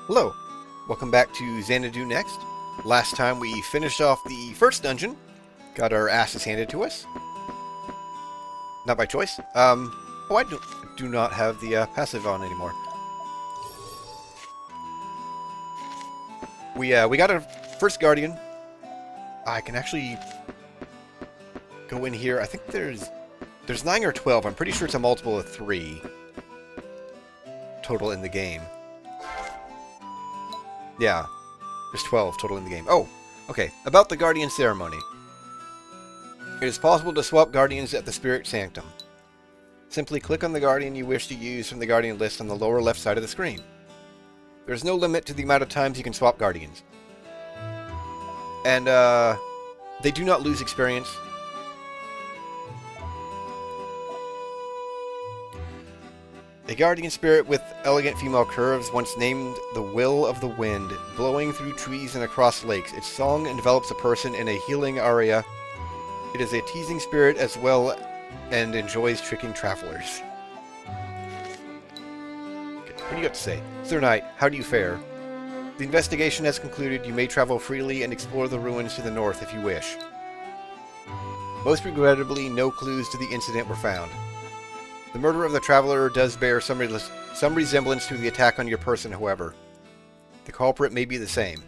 Hello, welcome back to Xanadu next. Last time we finished off the first dungeon, got our asses handed to us. Not by choice. I do not have the passive on anymore. We got our first guardian. I can actually go in here. I think there's 9 or 12. I'm pretty sure it's a multiple of 3 total in the game. Yeah, there's 12 total in the game. Oh, okay. About the Guardian Ceremony. It is possible to swap Guardians at the Spirit Sanctum. Simply click on the Guardian you wish to use from the Guardian list on the lower left side of the screen. There is no limit to the amount of times you can swap Guardians. And, they do not lose experience. A guardian spirit with elegant female curves, once named the Will of the Wind, blowing through trees and across lakes. Its song envelops a person in a healing aria. It is a teasing spirit as well and enjoys tricking travelers. Okay, what do you got to say? Sir Knight, how do you fare? The investigation has concluded. You may travel freely and explore the ruins to the north if you wish. Most regrettably, no clues to the incident were found. The murder of the traveler does bear some resemblance to the attack on your person, however. The culprit may be the same.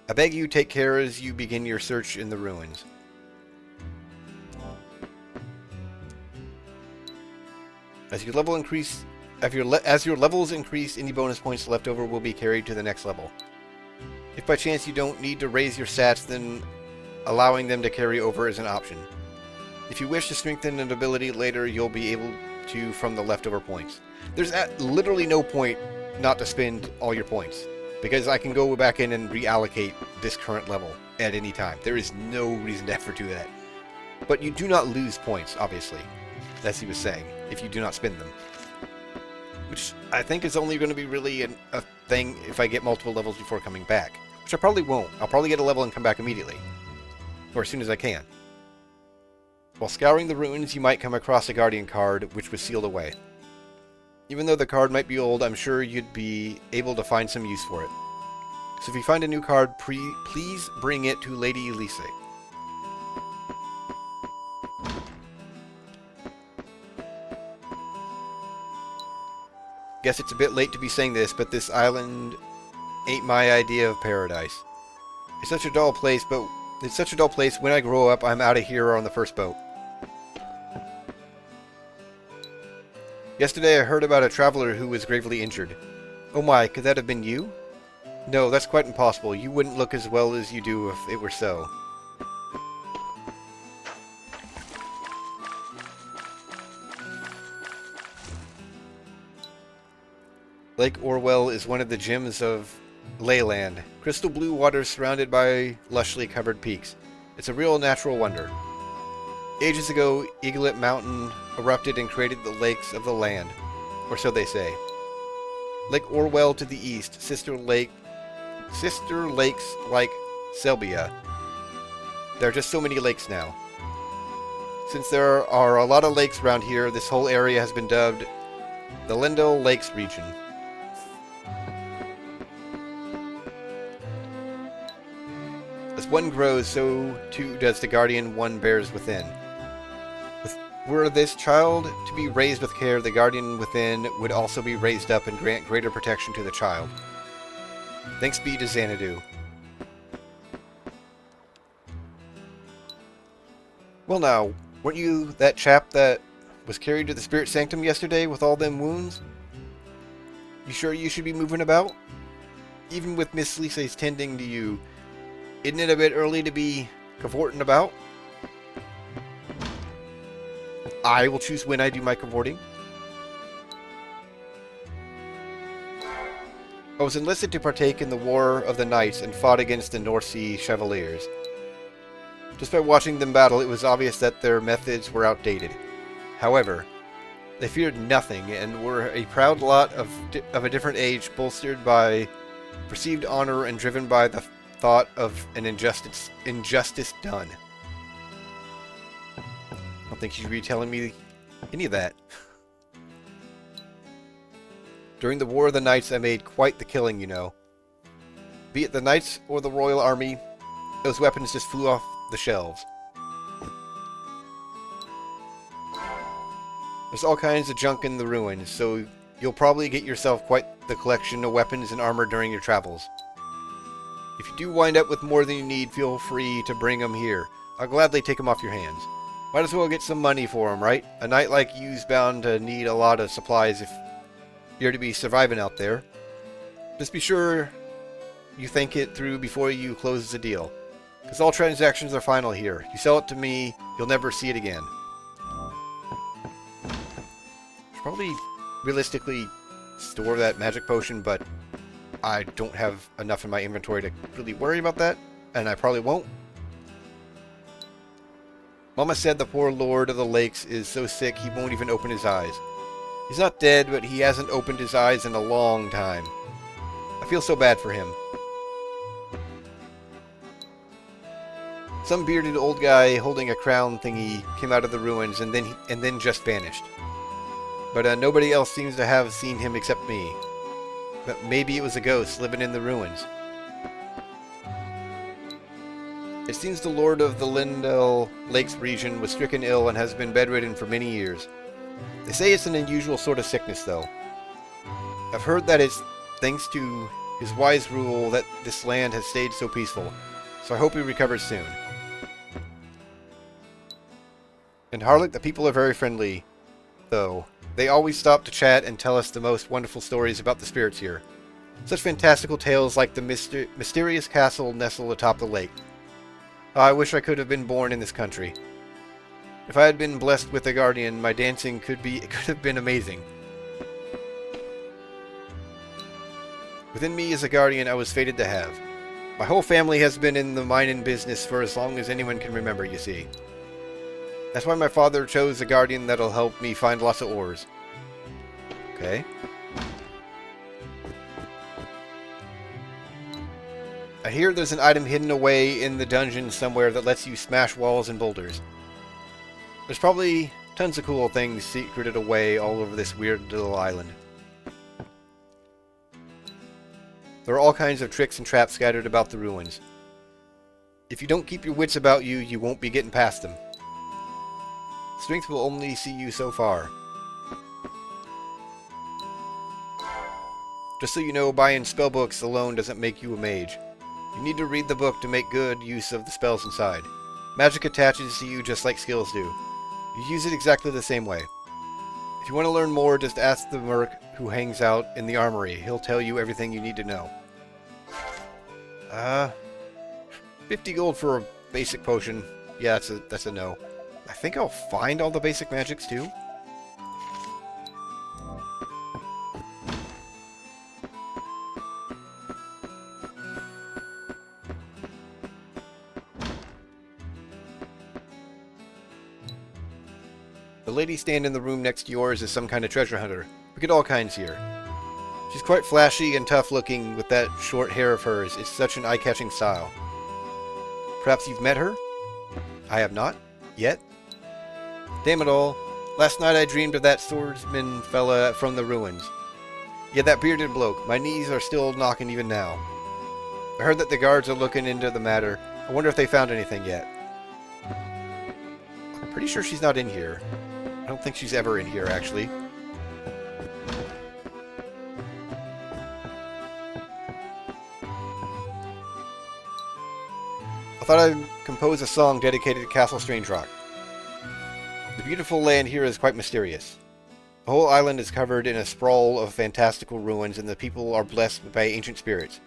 I beg you take care as you begin your search in the ruins. As your levels increase, any bonus points left over will be carried to the next level. If by chance you don't need to raise your stats, then allowing them to carry over is an option. If you wish to strengthen an ability later, you'll be able to from the leftover points. There's literally no point not to spend all your points, because I can go back in and reallocate this current level at any time. There is no reason to ever do that. But you do not lose points, obviously, as he was saying, if you do not spend them. Which I think is only going to be really a thing if I get multiple levels before coming back. Which I probably won't. I'll probably get a level and come back immediately. Or as soon as I can. While scouring the ruins, you might come across a Guardian card, which was sealed away. Even though the card might be old, I'm sure you'd be able to find some use for it. So if you find a new card, please bring it to Lady Elise. Guess it's a bit late to be saying this, but this island ain't my idea of paradise. It's such a dull place, when I grow up, I'm out of here on the first boat. Yesterday I heard about a traveler who was gravely injured. Oh my, could that have been you? No, that's quite impossible. You wouldn't look as well as you do if it were so. Lake Orwell is one of the gems of Leyland. Crystal blue waters surrounded by lushly covered peaks. It's a real natural wonder. Ages ago, Eaglet Mountain erupted and created the lakes of the land, or so they say. Lake Orwell to the east, sister lakes like Selbia. There are just so many lakes now. Since there are a lot of lakes around here, this whole area has been dubbed the Lindell Lakes region. As one grows, so too does the guardian one bears within. Were this child to be raised with care, the guardian within would also be raised up and grant greater protection to the child. Thanks be to Xanadu. Well now, weren't you that chap that was carried to the Spirit Sanctum yesterday with all them wounds? You sure you should be moving about? Even with Miss Lisa's tending to you, isn't it a bit early to be cavorting about? I will choose when I do my cavorting. I was enlisted to partake in the War of the Knights and fought against the North Sea Chevaliers. Just by watching them battle, it was obvious that their methods were outdated. However, they feared nothing and were a proud lot of a different age, bolstered by perceived honor and driven by the thought of an injustice done. I don't think you should be telling me any of that. During the War of the Knights, I made quite the killing, you know. Be it the Knights or the Royal Army, those weapons just flew off the shelves. There's all kinds of junk in the ruins, so you'll probably get yourself quite the collection of weapons and armor during your travels. If you do wind up with more than you need, feel free to bring them here. I'll gladly take them off your hands. Might as well get some money for them, right? A knight like you's bound to need a lot of supplies if you're to be surviving out there. Just be sure you think it through before you close the deal, because all transactions are final here. You sell it to me, you'll never see it again. Should probably realistically store that magic potion, but I don't have enough in my inventory to really worry about that, and I probably won't. Mama said the poor Lord of the Lakes is so sick he won't even open his eyes. He's not dead, but he hasn't opened his eyes in a long time. I feel so bad for him. Some bearded old guy holding a crown thingy came out of the ruins and then just vanished. But nobody else seems to have seen him except me. But maybe it was a ghost living in the ruins. It seems the Lord of the Lindell Lakes region was stricken ill and has been bedridden for many years. They say it's an unusual sort of sickness, though. I've heard that it's thanks to his wise rule that this land has stayed so peaceful, so I hope he recovers soon. In Harlech, the people are very friendly, though. They always stop to chat and tell us the most wonderful stories about the spirits here. Such fantastical tales like the mysterious castle nestled atop the lake. I wish I could have been born in this country. If I had been blessed with a guardian, my dancing could have been amazing. Within me is a guardian I was fated to have. My whole family has been in the mining business for as long as anyone can remember, you see. That's why my father chose a guardian that'll help me find lots of ores. Okay. I hear there's an item hidden away in the dungeon somewhere that lets you smash walls and boulders. There's probably tons of cool things secreted away all over this weird little island. There are all kinds of tricks and traps scattered about the ruins. If you don't keep your wits about you, you won't be getting past them. Strength will only see you so far. Just so you know, buying spellbooks alone doesn't make you a mage. You need to read the book to make good use of the spells inside. Magic attaches to you just like skills do. You use it exactly the same way. If you want to learn more, just ask the merc who hangs out in the armory. He'll tell you everything you need to know. 50 gold for a basic potion. Yeah, that's a no. I think I'll find all the basic magics too. The lady standing in the room next to yours is some kind of treasure hunter. We get all kinds here. She's quite flashy and tough looking with that short hair of hers. It's such an eye-catching style. Perhaps you've met her? I have not. Yet? Damn it all. Last night I dreamed of that swordsman fella from the ruins. Yeah, that bearded bloke. My knees are still knocking even now. I heard that the guards are looking into the matter. I wonder if they found anything yet. I'm pretty sure she's not in here. I don't think she's ever in here, actually. I thought I'd compose a song dedicated to Castle Strangerock. The beautiful land here is quite mysterious. The whole island is covered in a sprawl of fantastical ruins, and the people are blessed by ancient spirits.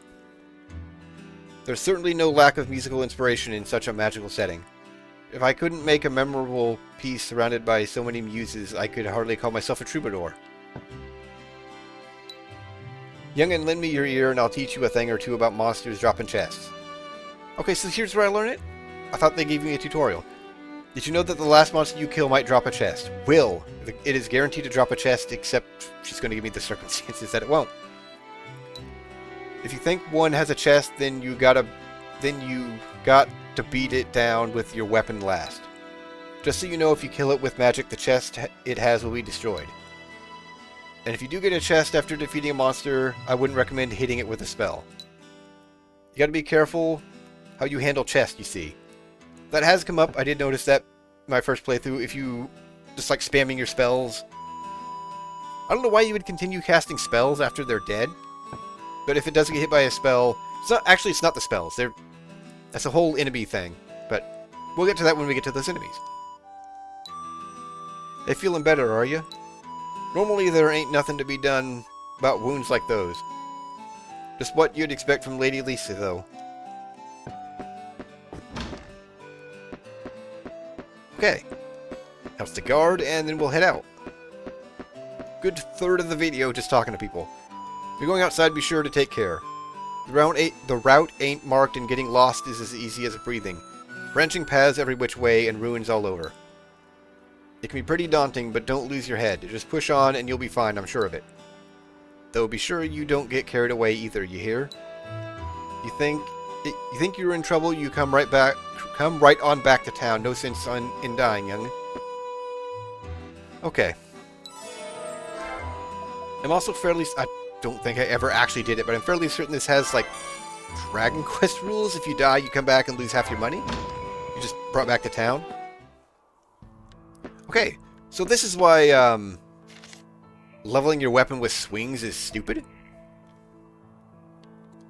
There's certainly no lack of musical inspiration in such a magical setting. If I couldn't make a memorable piece surrounded by so many muses, I could hardly call myself a troubadour. Young'un, lend me your ear and I'll teach you a thing or two about monsters dropping chests. Okay, so here's where I learn it? I thought they gave me a tutorial. Did you know that the last monster you kill might drop a chest? Will. It is guaranteed to drop a chest, except she's going to give me the circumstances that it won't. If you think one has a chest, then you got to beat it down with your weapon last. Just so you know, if you kill it with magic, the chest it has will be destroyed. And if you do get a chest after defeating a monster, I wouldn't recommend hitting it with a spell. You gotta be careful how you handle chests, you see. That has come up. I did notice that in my first playthrough. If you just like spamming your spells. I don't know why you would continue casting spells after they're dead. But if it does get hit by a spell... it's not the spells. That's a whole enemy thing. But we'll get to that when we get to those enemies. Hey, feeling better, are you? Normally there ain't nothing to be done about wounds like those. Just what you'd expect from Lady Lisa, though. Okay. House the guard, and then we'll head out. Good third of the video just talking to people. If you're going outside, be sure to take care. The route ain't marked, and getting lost is as easy as breathing. Branching paths every which way, and ruins all over. It can be pretty daunting, but don't lose your head. Just push on, and you'll be fine, I'm sure of it. Though be sure you don't get carried away either, you hear? You think you're in trouble, you come right on back to town. No sense in dying, young. Okay. I'm also fairly... I don't think I ever actually did it, but I'm fairly certain this has, like, Dragon Quest rules. If you die, you come back and lose half your money. You just brought back to town. Okay, so this is why, leveling your weapon with swings is stupid.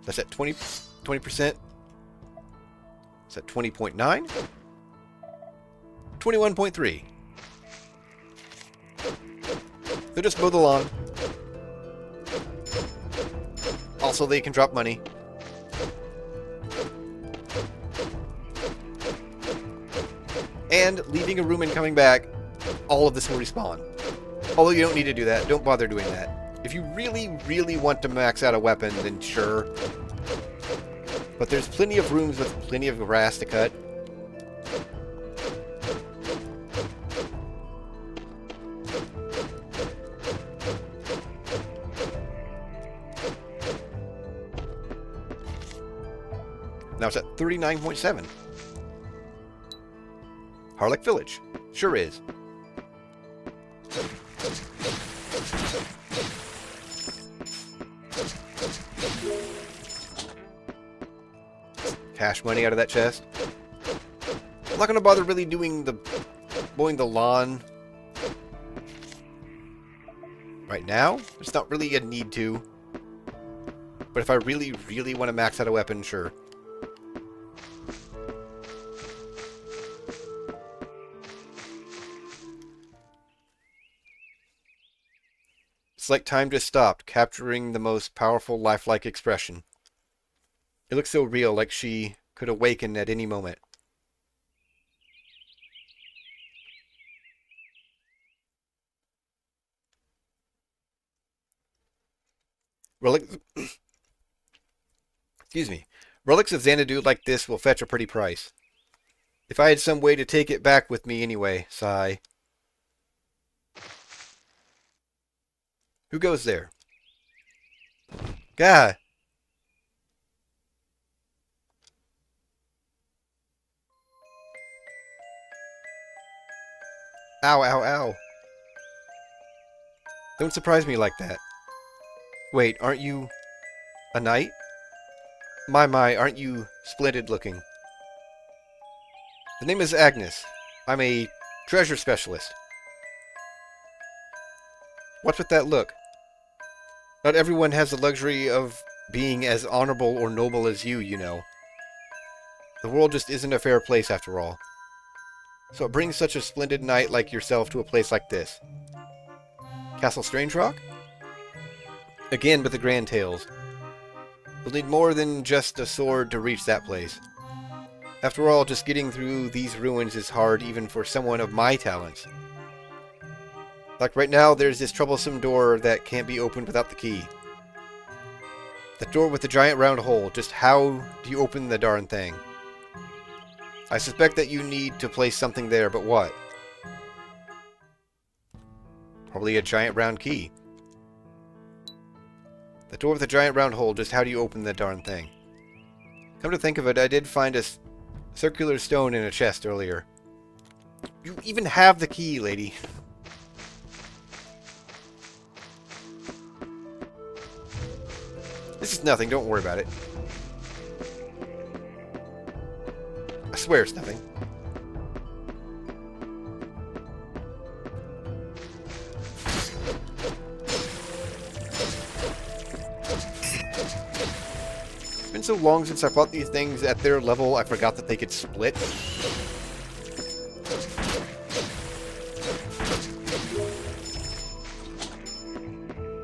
That's at 20%. It's at 20.9. 21.3. They'll just mow the lawn. Also, they can drop money. And leaving a room and coming back, all of this will respawn. Although you don't need to do that. Don't bother doing that. If you really, really want to max out a weapon, then sure. But there's plenty of rooms with plenty of grass to cut. Now it's at 39.7. Harlech Village. Sure is. Cash money out of that chest. I'm not going to bother really doing the mowing the lawn right now. It's not really a need to. But if I really, really want to max out a weapon, sure. It's like time just stopped, capturing the most powerful, lifelike expression. It looks so real, like she could awaken at any moment. Excuse me. Relics of Xanadu like this will fetch a pretty price. If I had some way to take it back with me anyway, sigh. Who goes there? God. Ow, ow, ow. Don't surprise me like that. Wait, aren't you a knight? My, aren't you splendid looking? The name is Agnes. I'm a treasure specialist. What's with that look? Not everyone has the luxury of being as honorable or noble as you know. The world just isn't a fair place after all. So it brings such a splendid knight like yourself to a place like this. Castle Strangerock? Again with the grand tales. You'll need more than just a sword to reach that place. After all, just getting through these ruins is hard even for someone of my talents. Like right now, there's this troublesome door that can't be opened without the key. That door with the giant round hole, just how do you open the darn thing? I suspect that you need to place something there, but what? Probably a giant round key. The door with the giant round hole, just how do you open the darn thing? Come to think of it, I did find a circular stone in a chest earlier. You even have the key, lady. This is nothing, don't worry about it. I swear it's nothing. It's been so long since I fought these things at their level, I forgot that they could split.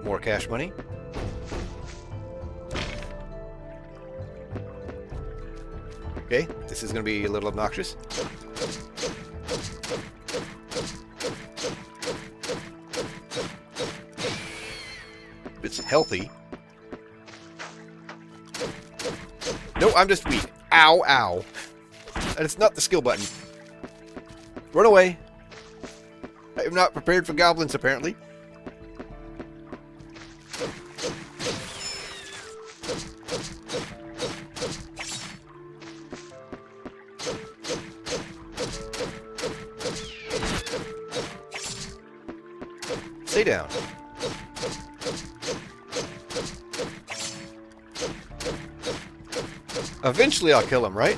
More cash money. Okay, this is going to be a little obnoxious. It's healthy. No, I'm just weak. Ow, ow. And it's not the skill button. Run away. I am not prepared for goblins, apparently. Stay down. Eventually I'll kill him, right?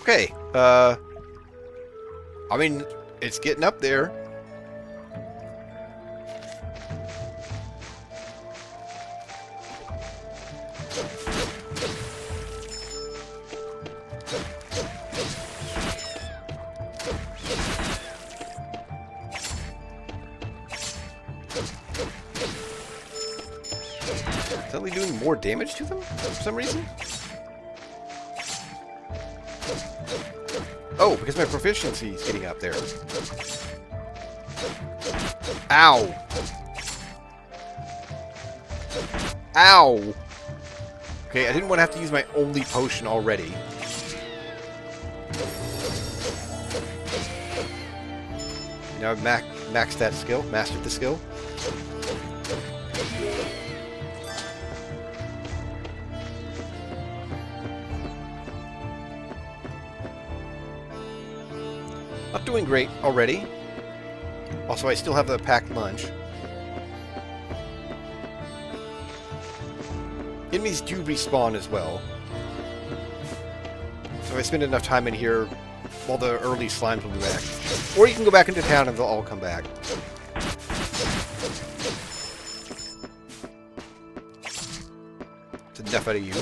Okay, I mean, it's getting up there. Is that doing more damage to them for some reason? Oh, because my proficiency is getting up there. Ow! Ow! Okay, I didn't want to have to use my only potion already. Now I've maxed that skill, mastered the skill. Not doing great already. Also, I still have the packed lunch. Enemies do respawn as well. So if I spend enough time in here, all the early slimes will be back. Or you can go back into town and they'll all come back. It's enough out of you.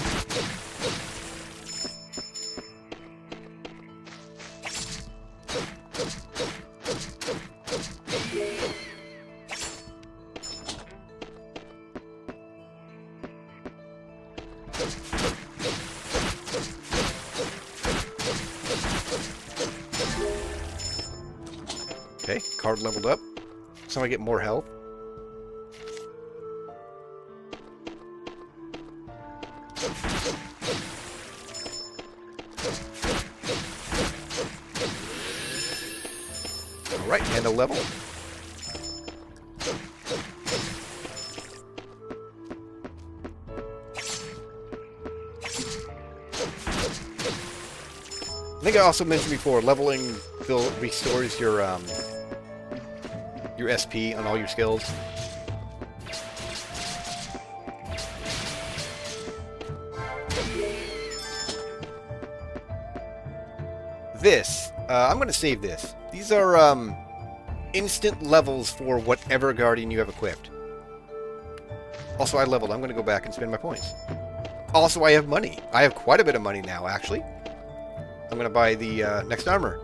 Okay, card leveled up. So I get more health. Alright, and a level. I think I also mentioned before, leveling restores your SP on all your skills. This, I'm going to save this. These are instant levels for whatever guardian you have equipped. Also, I leveled. I'm going to go back and spend my points. Also, I have money. I have quite a bit of money now, actually. I'm going to buy the next armor.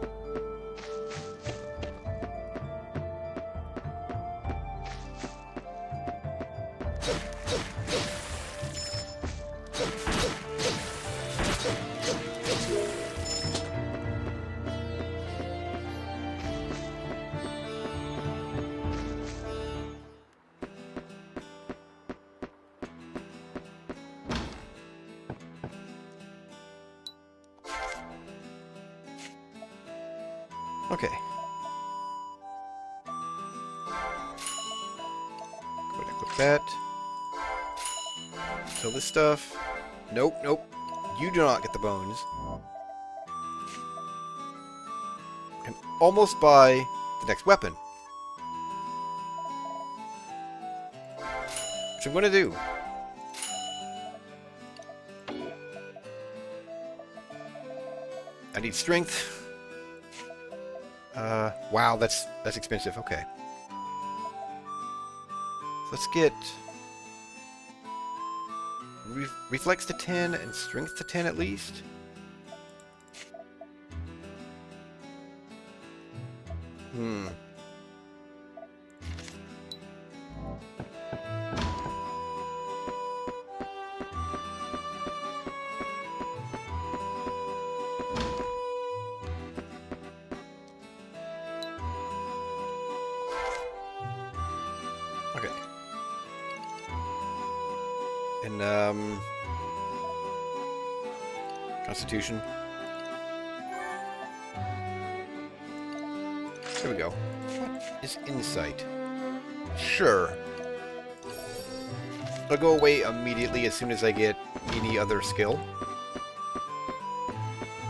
Okay. Go ahead and equip that. Kill this stuff. Nope, nope. You do not get the bones. Can almost buy the next weapon. Which I'm going to do. I need strength. Wow, that's expensive. Okay. Let's get reflex to 10 and strength to 10 at least. Okay. And Constitution. There we go. What is insight? Sure. It'll go away immediately as soon as I get any other skill.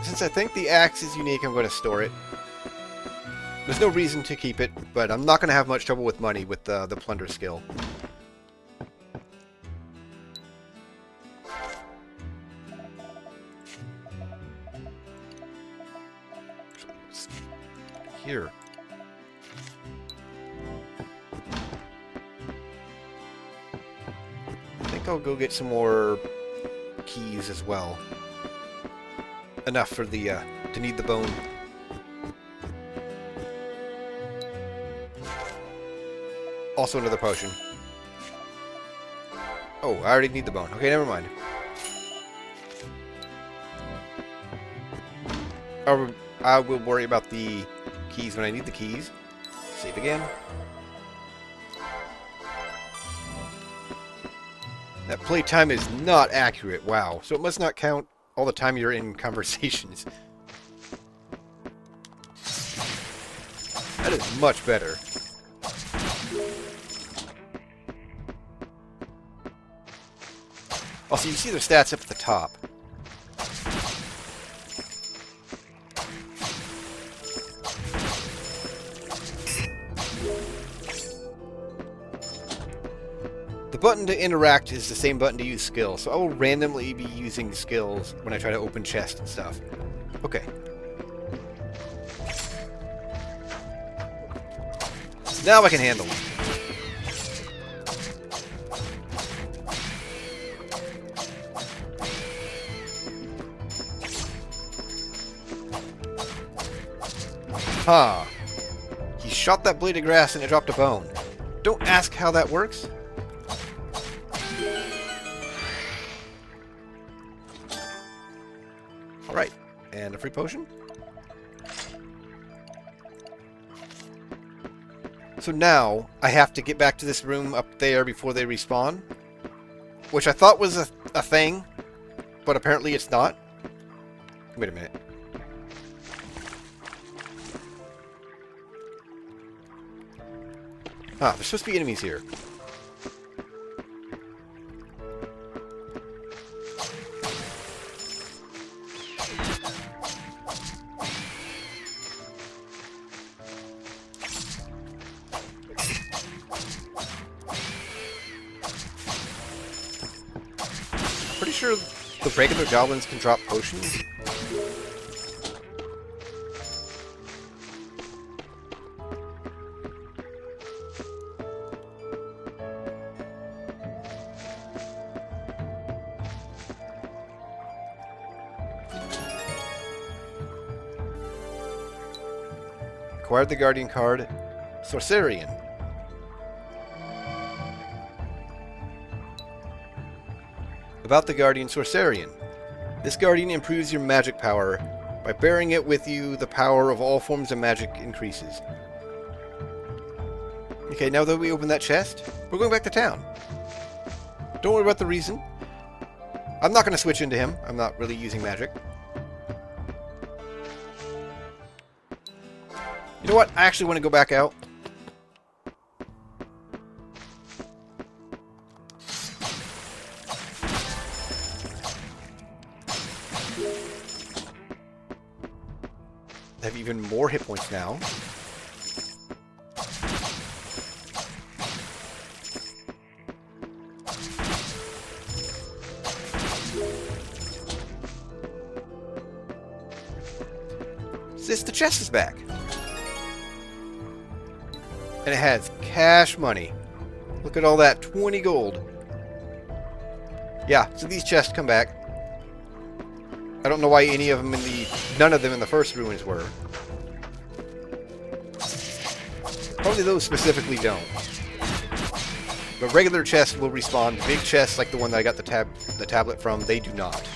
Since I think the axe is unique, I'm going to store it. There's no reason to keep it, but I'm not going to have much trouble with money with the plunder skill. Here. I think I'll go get some more keys as well. Enough for the to need the bone. Also another potion. Oh, I already need the bone. Okay, never mind. I will worry about the keys when I need the keys. Save again. That playtime is not accurate. Wow. So it must not count all the time you're in conversations. That is much better. Also, you see their stats up at the top. The button to interact is the same button to use skills, so I will randomly be using skills when I try to open chests and stuff. Okay. Now I can handle it. Huh. He shot that blade of grass and it dropped a bone. Don't ask how that works. Alright. And a free potion. So now, I have to get back to this room up there before they respawn. Which I thought was a thing. But apparently it's not. Wait a minute. Ah, there's supposed to be enemies here. Pretty sure the regular goblins can drop potions. Acquired the Guardian card. Sorcerian. About the Guardian Sorcerian. This Guardian improves your magic power. By bearing it with you, the power of all forms of magic increases. Okay, now that we open that chest, we're going back to town. Don't worry about the reason. I'm not going to switch into him. I'm not really using magic. You know what? I actually want to go back out. have even more hit points now. The chest is back. And it has cash money. Look at all that, 20 gold. Yeah, so these chests come back. I don't know why none of them in the first ruins were. Probably those specifically don't. But regular chests will respawn. Big chests, like the one that I got the tablet from, they do not.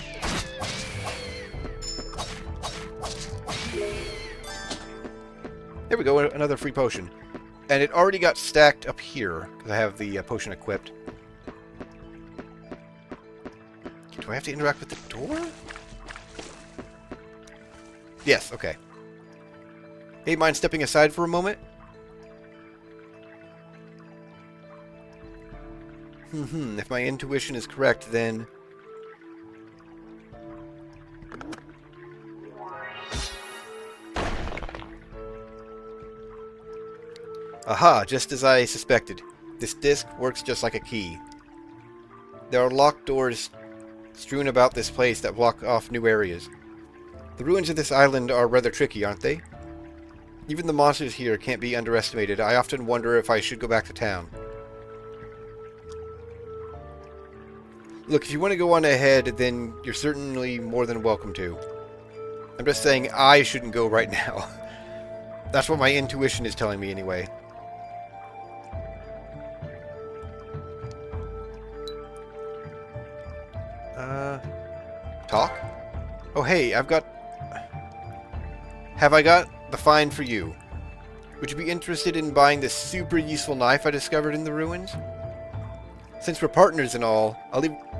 There we go, another free potion. And it already got stacked up here, because I have the potion equipped. Do I have to interact with the door? Yes, okay. Hey, mind stepping aside for a moment? If my intuition is correct, then... Aha, just as I suspected. This disc works just like a key. There are locked doors strewn about this place that block off new areas. The ruins of this island are rather tricky, aren't they? Even the monsters here can't be underestimated. I often wonder if I should go back to town. Look, if you want to go on ahead, then you're certainly more than welcome to. I'm just saying I shouldn't go right now. That's what my intuition is telling me anyway. Talk? Oh, hey, have I got the find for you? Would you be interested in buying this super useful knife I discovered in the ruins? Since we're partners and all,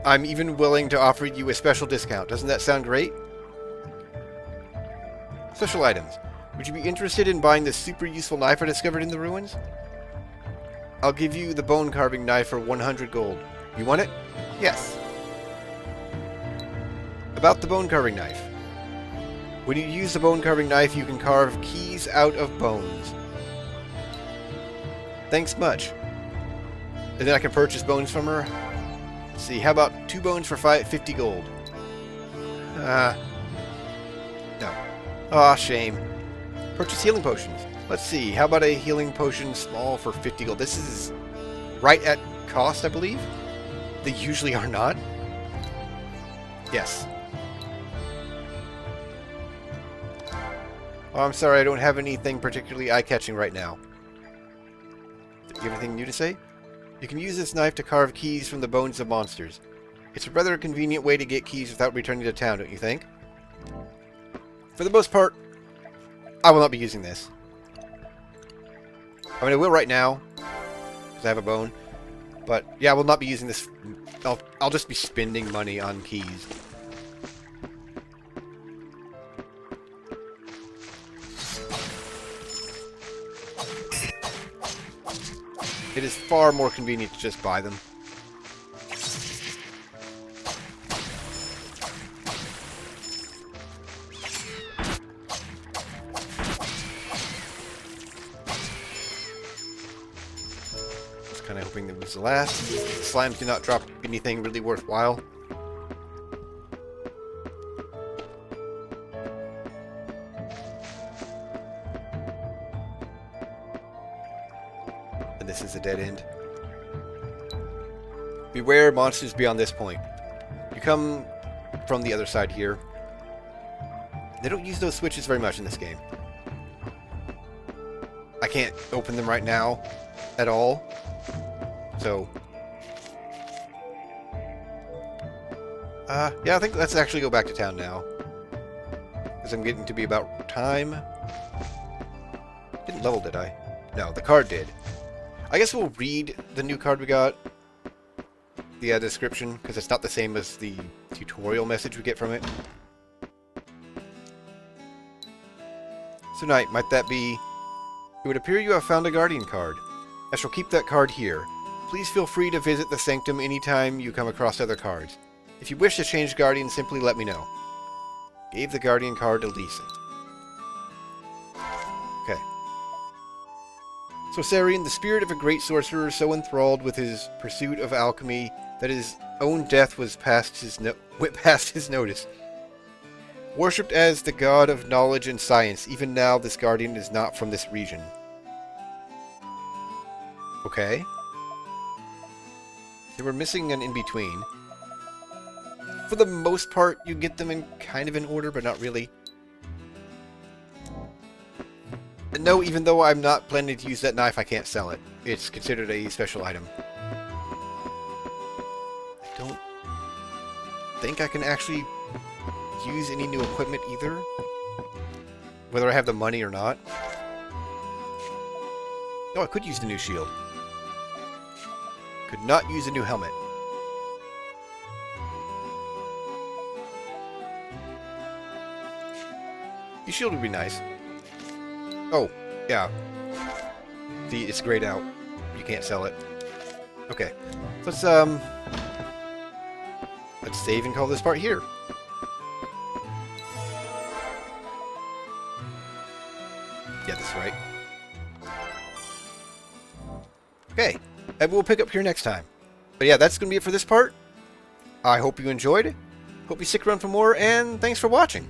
I'm even willing to offer you a special discount. Doesn't that sound great? Special items. Would you be interested in buying this super useful knife I discovered in the ruins? I'll give you the bone carving knife for 100 gold. You want it? Yes. About the bone carving knife. When you use the bone carving knife, you can carve keys out of bones. Thanks much. And then I can purchase bones from her. Let's see, how about 2 bones for 50 gold? No. Aw, shame. Purchase healing potions. Let's see, how about a healing potion small for 50 gold? This is right at cost, I believe? They usually are not. Yes. Oh, I'm sorry, I don't have anything particularly eye-catching right now. Do you have anything new to say? You can use this knife to carve keys from the bones of monsters. It's a rather convenient way to get keys without returning to town, don't you think? For the most part, I will not be using this. I mean, I will right now, because I have a bone. But, yeah, I will not be using this. I'll just be spending money on keys. It is far more convenient to just buy them. Just kind of hoping that was the last. Slimes do not drop anything really worthwhile. This is a dead end. Beware monsters beyond this point. You come from the other side here. They don't use those switches very much in this game. I can't open them right now at all. So yeah, I think let's actually go back to town now. Because I'm getting to be about time. Didn't level, did I? No, the card did. I guess we'll read the new card we got, the description, because it's not the same as the tutorial message we get from it. So Knight, might that be... It would appear you have found a Guardian card. I shall keep that card here. Please feel free to visit the Sanctum anytime you come across other cards. If you wish to change Guardian, simply let me know. Gave the Guardian card to Lisa. Okay. So Sarian, the spirit of a great sorcerer, so enthralled with his pursuit of alchemy that his own death was went past his notice. Worshipped as the god of knowledge and science, even now this guardian is not from this region. Okay. They were missing an in-between. For the most part, you get them in kind of in order, but not really. And no, even though I'm not planning to use that knife, I can't sell it. It's considered a special item. I don't think I can actually use any new equipment either. Whether I have the money or not. No, I could use the new shield. Could not use a new helmet. New shield would be nice. Oh, yeah. See, it's grayed out. You can't sell it. Okay. Let's save and call this part here. Yeah, that's right. Okay. And we'll pick up here next time. But yeah, that's going to be it for this part. I hope you enjoyed. Hope you stick around for more, and thanks for watching.